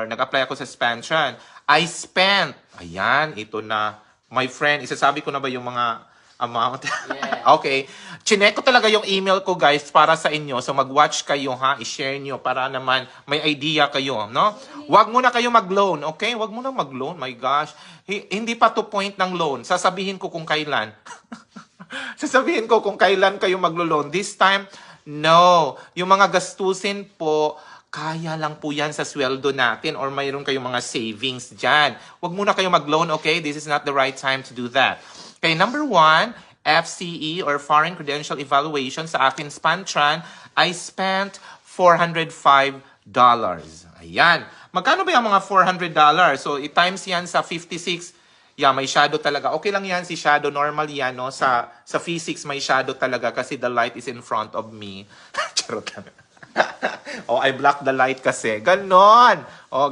Nag-apply ako sa Spantran. I spent, ayan, ito na. My friend, isasabi ko na ba yung mga amount? Yeah. Okay. Chinek ko talaga yung email ko, guys, para sa inyo. So, mag-watch kayo, ha? I-share nyo para naman may idea kayo, no? Huwag muna kayo mag-loan, okay? Huwag muna mag-loan. My gosh. Hindi pa to point ng loan. Sasabihin ko kung kailan. Sasabihin ko kung kailan kayo maglo-loan. This time, no. Yung mga gastusin po, kaya lang po yan sa sweldo natin or mayroon kayong mga savings dyan. Huwag muna kayo mag-loan, okay? This is not the right time to do that. Okay, number 1, FCE or Foreign Credential Evaluation sa akin Spantran, I spent $405. Ayan. Magkano ba yung mga $400? So, i-times yan sa 56. Yeah, may shadow talaga. Okay lang yan si shadow. Normal yan, no? Sa physics, may shadow talaga kasi the light is in front of me. Charot lang. Oh, I blocked the light kasi. Ganon. Oh,